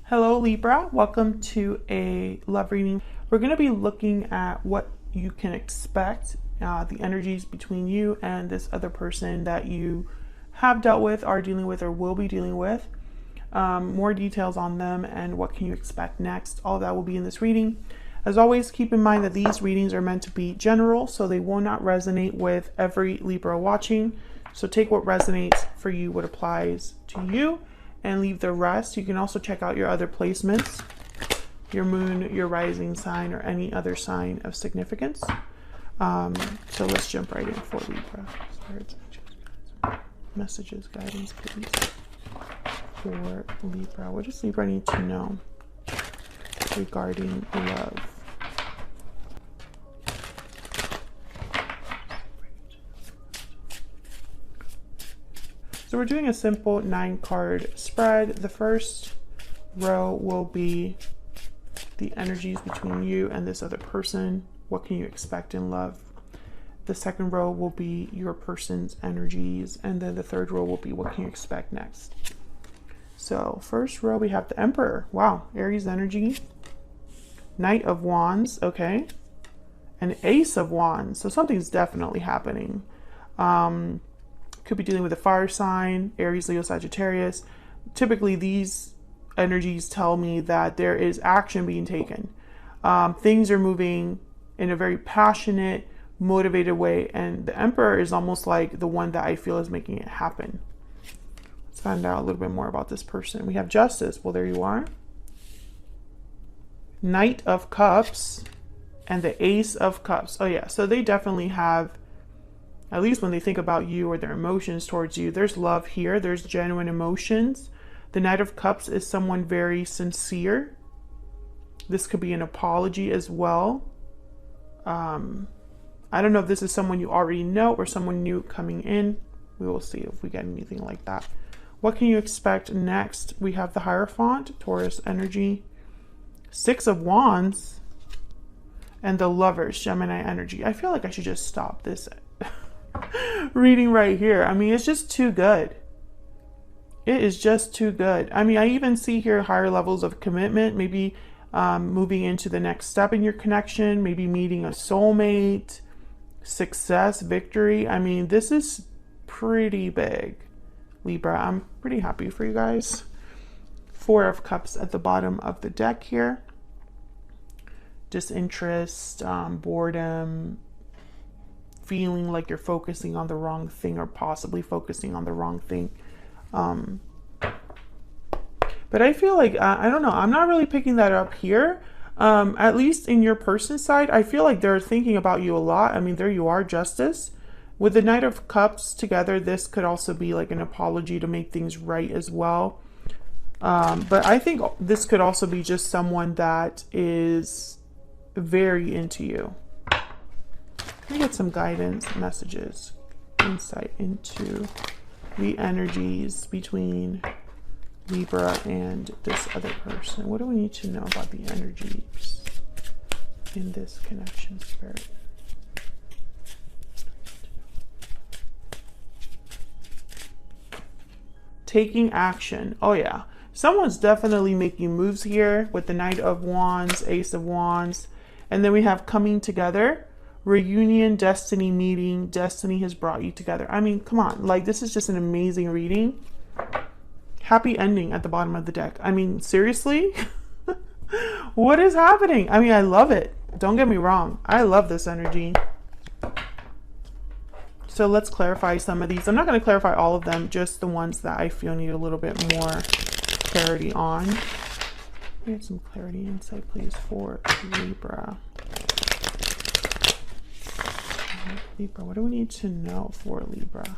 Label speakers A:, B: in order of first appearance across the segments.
A: Hello Libra, welcome to a love reading. We're going to be looking at what you can expect, the energies between you and this other person that you have dealt with, are dealing with, or will be dealing with. More details on them and what can you expect next. All of that will be in this reading. As always, keep in mind that these readings are meant to be general, so they will not resonate with every Libra watching. So take what resonates for you, what applies to you, and leave the rest. You can also check out your other placements, your moon, your rising sign, or any other sign of significance. So let's jump right in for Libra. Messages, guidance, please, for Libra. What does Libra need to know regarding love? So we're doing a simple 9-card spread. The first row will be the energies between you and this other person. What can you expect in love? The second row will be your person's energies. And then the third row will be what can you expect next? So first row, we have the Emperor. Wow, Aries energy. Knight of Wands, okay. And Ace of Wands. So something's definitely happening. Could be dealing with a fire sign, Aries, Leo, Sagittarius. Typically, these energies tell me that there is action being taken. Things are moving in a very passionate, motivated way. And the Emperor is almost like the one that I feel is making it happen. Let's find out a little bit more about this person. We have Justice. Well, there you are. Knight of Cups and the Ace of Cups. Oh, yeah. So they definitely have, at least when they think about you or their emotions towards you, there's love here. There's genuine emotions. The Knight of Cups is someone very sincere. This could be an apology as well. I don't know if this is someone you already know or someone new coming in. We will see if we get anything like that. What can you expect next? We have the Hierophant, Taurus energy. 6 of Wands. And the Lovers, Gemini energy. I feel like I should just stop this reading right here. I mean, it's just too good. It is just too good. I mean, I even see here higher levels of commitment, maybe moving into the next step in your connection, maybe meeting a soulmate, success, victory. I mean, this is pretty big, Libra. I'm pretty happy for you guys. 4 of Cups at the bottom of the deck here. Disinterest, boredom, feeling like you're focusing on the wrong thing or possibly focusing on the wrong thing. But I feel like, I don't know, I'm not really picking that up here. At least in your person's side, I feel like they're thinking about you a lot. I mean, there you are, Justice. With the Knight of Cups together, this could also be like an apology to make things right as well. But I think this could also be just someone that is very into you. Let me get some guidance, messages, insight into the energies between Libra and this other person. What do we need to know about the energies in this connection, Spirit? Taking action. Oh yeah. Someone's definitely making moves here with the Knight of Wands, Ace of Wands. And then we have coming together. Reunion, destiny meeting, destiny has brought you together. I mean, come on, like this is just an amazing reading. Happy ending at the bottom of the deck. I mean, seriously? What is happening? I mean, I love it. Don't get me wrong. I love this energy. So let's clarify some of these. I'm not going to clarify all of them, just the ones that I feel need a little bit more clarity on. Get some clarity, insight, please, for Libra. Libra, what do we need to know for Libra?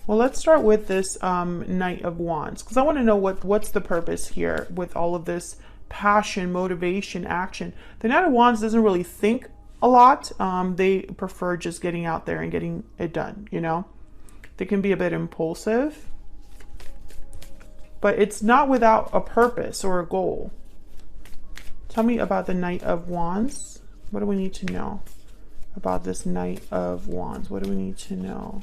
A: Well, let's start with this Knight of Wands, because I want to know what's the purpose here with all of this passion, motivation, action. The Knight of Wands doesn't really think a lot. They prefer just getting out there and getting it done, you know? They can be a bit impulsive, but it's not without a purpose or a goal. Tell me about the Knight of Wands. What do we need to know about this Knight of Wands? What do we need to know?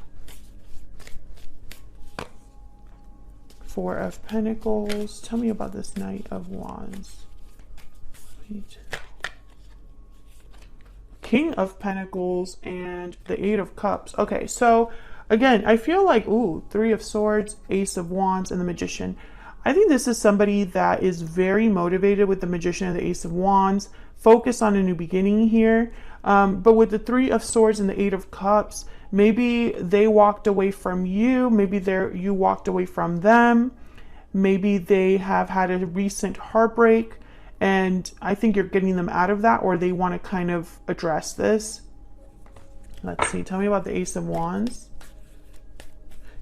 A: Four of Pentacles. Tell me about this Knight of Wands. King of Pentacles and the Eight of Cups. Okay, so again, I feel like, ooh, Three of Swords, Ace of Wands, and the Magician. I think this is somebody that is very motivated with the Magician and the Ace of Wands, focused on a new beginning here. But with the Three of Swords and the Eight of Cups, maybe they walked away from you. Maybe you walked away from them. Maybe they have had a recent heartbreak, and I think you're getting them out of that, or they want to kind of address this. Let's see. Tell me about the Ace of Wands.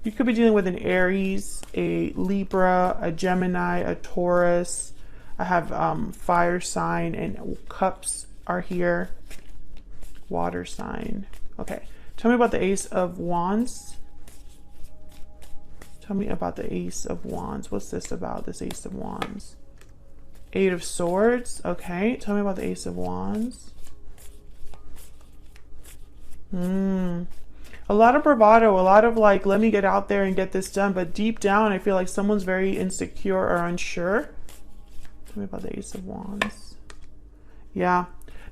A: You could be dealing with an Aries, a Libra, a Gemini, a Taurus. I have fire sign, and cups are here. Water sign. Okay. Tell me about the Ace of Wands. Tell me about the Ace of Wands. What's this about, this Ace of Wands? Eight of Swords. Okay. Tell me about the Ace of Wands. A lot of bravado, a lot of like, let me get out there and get this done. But deep down, I feel like someone's very insecure or unsure. Tell me about the Ace of Wands. Yeah.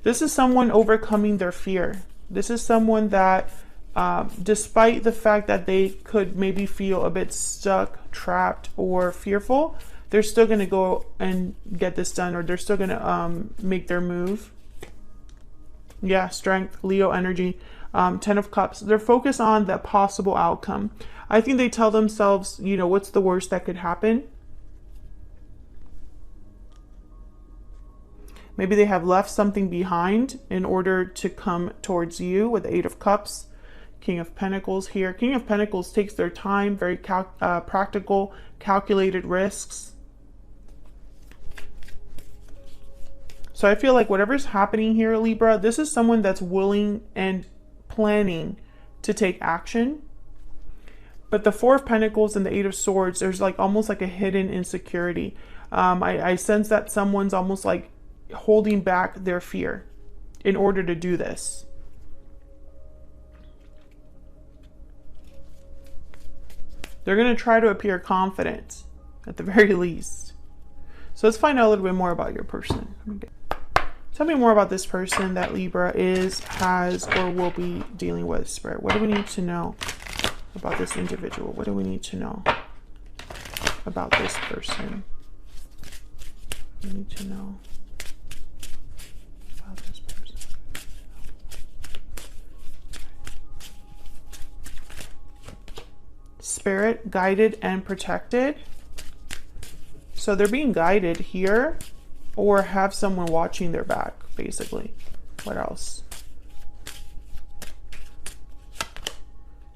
A: This is someone overcoming their fear. This is someone that, despite the fact that they could maybe feel a bit stuck, trapped, or fearful, they're still going to go and get this done, or they're still going to make their move. Yeah, strength, Leo energy, Ten of Cups. They're focused on the possible outcome. I think they tell themselves, you know, what's the worst that could happen? Maybe they have left something behind in order to come towards you with the Eight of Cups. King of Pentacles here. King of Pentacles takes their time, very practical, calculated risks. So I feel like whatever's happening here, Libra, this is someone that's willing and planning to take action. But the Four of Pentacles and the Eight of Swords, there's like almost like a hidden insecurity. I sense that someone's almost like holding back their fear in order to do this. They're going to try to appear confident at the very least. So let's find out a little bit more about your person. Tell me more about this person that Libra is, has, or will be dealing with, Spirit. What do we need to know about this individual? What do we need to know about this person? We need to know about this person. Spirit, guided and protected. So they're being guided here, or have someone watching their back, basically. What else?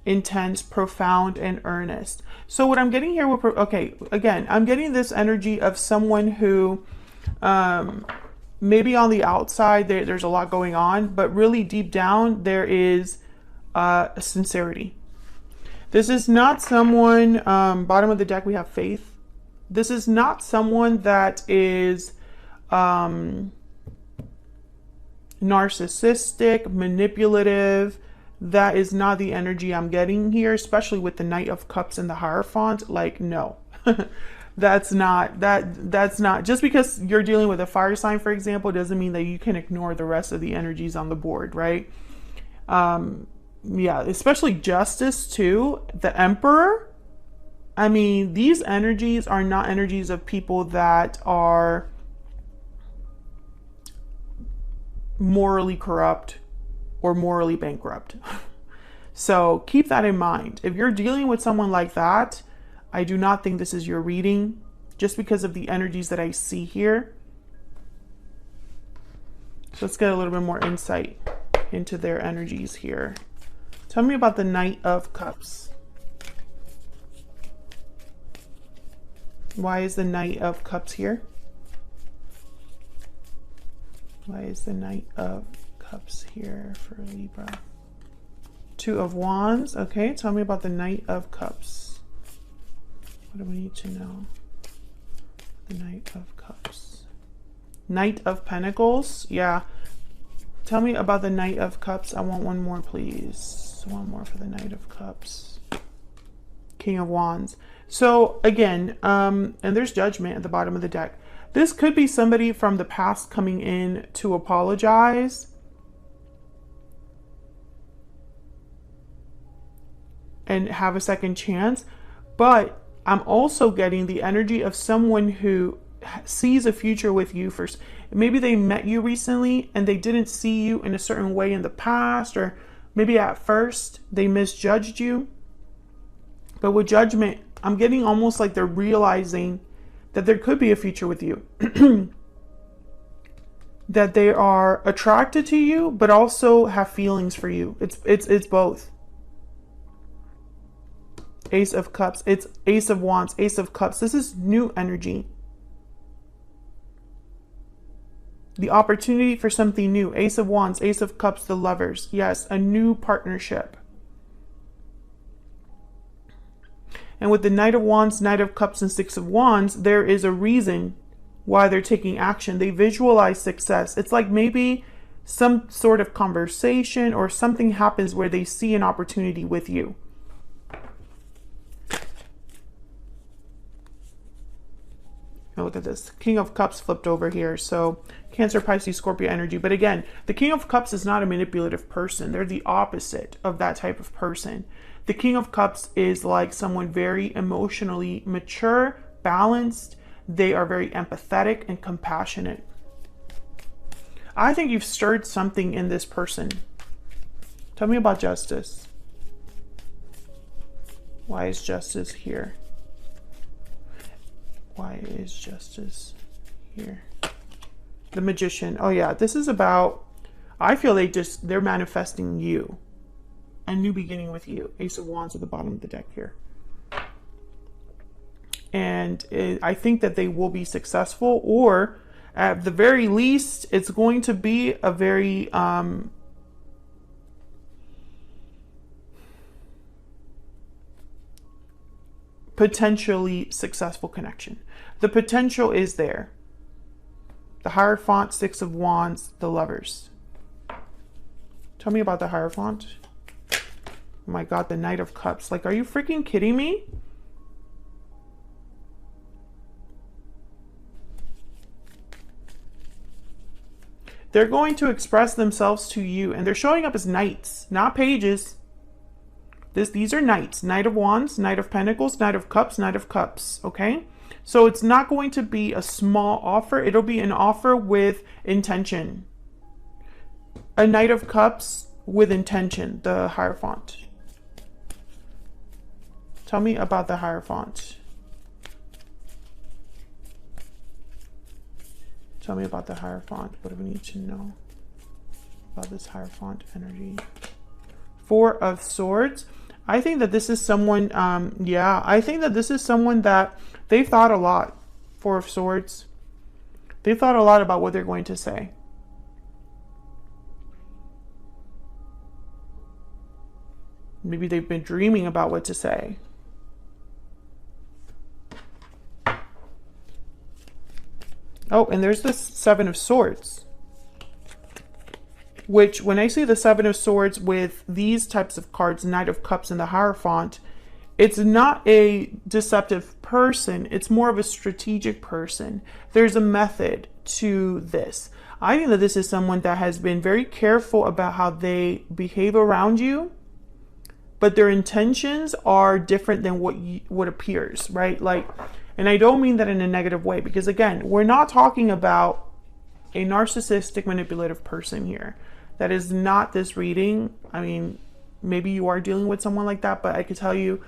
A: Intense, profound, and earnest. So what I'm getting here, okay, again, I'm getting this energy of someone who maybe on the outside there's a lot going on, but really deep down there is a sincerity. This is not someone, bottom of the deck we have Faith. This is not someone that is narcissistic, manipulative. That is not the energy I'm getting here, especially with the Knight of Cups and the Hierophant. Like, no. That's not just because you're dealing with a fire sign, for example, doesn't mean that you can ignore the rest of the energies on the board, right? Yeah, especially Justice too, the Emperor. I mean, these energies are not energies of people that are morally corrupt or morally bankrupt. So keep that in mind. If you're dealing with someone like that, I do not think this is your reading, just because of the energies that I see here. So let's get a little bit more insight into their energies here. Tell me about the Knight of Cups. Why is the Knight of Cups here? Why is the Knight of Cups here for Libra? Two of Wands. Okay, tell me about the Knight of Cups. What do we need to know? The Knight of Cups. Knight of Pentacles. Yeah. Tell me about the Knight of Cups. I want one more, please. One more for the Knight of Cups. King of Wands. So again, and there's Judgment at the bottom of the deck. This could be somebody from the past coming in to apologize and have a second chance. But I'm also getting the energy of someone who sees a future with you first. Maybe they met you recently and they didn't see you in a certain way in the past, or maybe at first they misjudged you. But with Judgment, I'm getting almost like they're realizing that there could be a future with you. That they are attracted to you, but also have feelings for you. It's both. Ace of Cups. It's Ace of Wands, Ace of Cups. This is new energy. The opportunity for something new. Ace of Wands, Ace of Cups, the Lovers. Yes, a new partnership. And with the Knight of Wands, Knight of Cups, and Six of Wands, there is a reason why they're taking action. They visualize success. It's like maybe some sort of conversation or something happens where they see an opportunity with you. Now look at this. King of Cups flipped over here. So Cancer, Pisces, Scorpio energy. But again, the King of Cups is not a manipulative person. They're the opposite of that type of person. The King of Cups is like someone very emotionally mature, balanced. They are very empathetic and compassionate. I think you've stirred something in this person. Tell me about Justice. Why is Justice here? Why is Justice here? The Magician. Oh yeah, this is about, I feel they're manifesting you. A new beginning with you. Ace of Wands at the bottom of the deck here. And I think that they will be successful, or at the very least, it's going to be a very potentially successful connection. The potential is there. The Hierophant, Six of Wands, the Lovers. Tell me about the Hierophant. Oh my God, the Knight of Cups. Like, are you freaking kidding me? They're going to express themselves to you, and they're showing up as knights, not pages. These are knights. Knight of Wands, Knight of Pentacles, Knight of Cups, Knight of Cups. Okay? So it's not going to be a small offer. It'll be an offer with intention. A Knight of Cups with intention, the Hierophant. Tell me about the Hierophant. Tell me about the Hierophant. What do we need to know about this Hierophant energy? Four of Swords. I think that this is someone, I think that this is someone that they've thought a lot. Four of Swords. They've thought a lot about what they're going to say. Maybe they've been dreaming about what to say. Oh, and there's this Seven of Swords. Which, when I see the Seven of Swords with these types of cards, Knight of Cups and the Hierophant, it's not a deceptive person. It's more of a strategic person. There's a method to this. I think that this is someone that has been very careful about how they behave around you, but their intentions are different than what appears, right? Like, and I don't mean that in a negative way, because again, we're not talking about a narcissistic, manipulative person here. That is not this reading. I mean, maybe you are dealing with someone like that, but I could tell you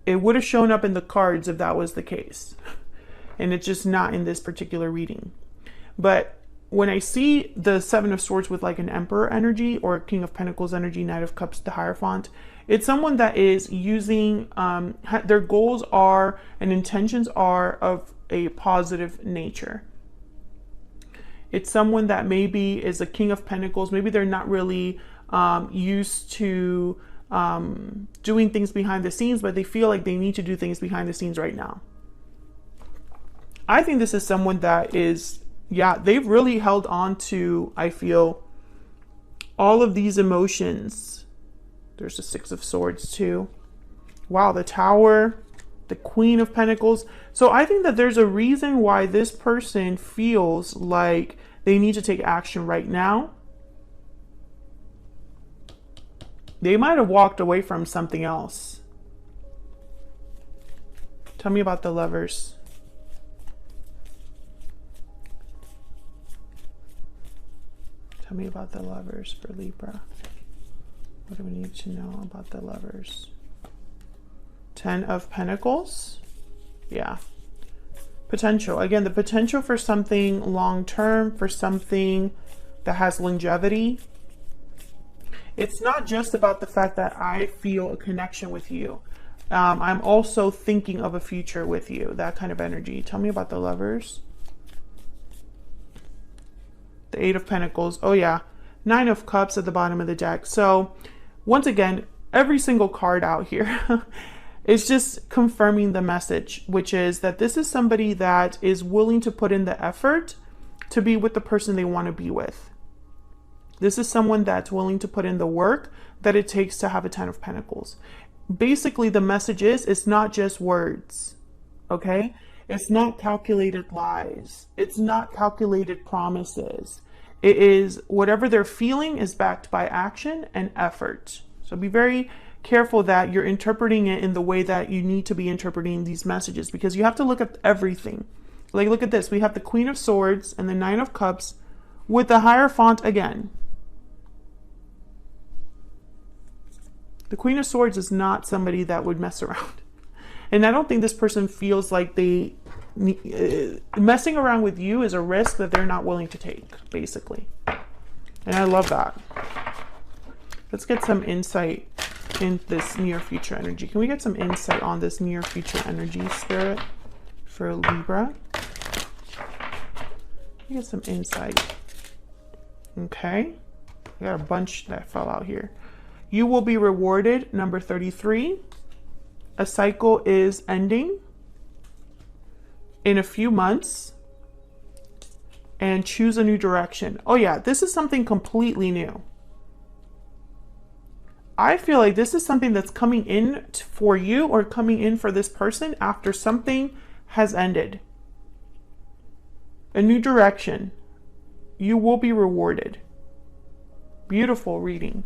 A: it would have shown up in the cards if that was the case. And it's just not in this particular reading. But when I see the Seven of Swords with like an Emperor energy or King of Pentacles energy, Knight of Cups, the Hierophant, it's someone that is using, their goals are and intentions are of a positive nature. It's someone that maybe is a King of Pentacles. Maybe they're not really used to doing things behind the scenes, but they feel like they need to do things behind the scenes right now. I think this is someone that is, they've really held on to, I feel, all of these emotions. There's the Six of Swords too. Wow, the Tower, the Queen of Pentacles. So I think that there's a reason why this person feels like they need to take action right now. They might have walked away from something else. Tell me about the Lovers. Tell me about the Lovers for Libra. What do we need to know about the Lovers? 10 of Pentacles. Yeah. Potential. Again, the potential for something long-term, for something that has longevity. It's not just about the fact that I feel a connection with you. I'm also thinking of a future with you. That kind of energy. Tell me about the Lovers. The 8 of Pentacles. Oh yeah. 9 of Cups at the bottom of the deck. So once again, every single card out here is just confirming the message, which is that this is somebody that is willing to put in the effort to be with the person they want to be with. This is someone that's willing to put in the work that it takes to have a 10 of Pentacles. Basically, the message is, it's not just words, okay? It's not calculated lies. It's not calculated promises. It is whatever they're feeling is backed by action and effort. So be very careful that you're interpreting it in the way that you need to be interpreting these messages, because you have to look at everything. Like, look at this. We have the Queen of Swords and the 9 of Cups with the Hierophant again. The Queen of Swords is not somebody that would mess around. And I don't think this person feels like they messing around with you is a risk that they're not willing to take, basically. And I love that. Let's get some insight in this near future energy. Can we get some insight on this near future energy, Spirit, for Libra? Let me get some insight. Okay. We got a bunch that fell out here. You will be rewarded, number 33. A cycle is ending in a few months, and choose a new direction. Oh yeah, this is something completely new. I feel like this is something that's coming in for you or coming in for this person after something has ended. A new direction. You will be rewarded. Beautiful reading.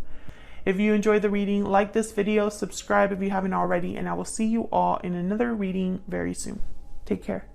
A: If you enjoyed the reading, like this video, subscribe if you haven't already, and I will see you all in another reading very soon. Take care.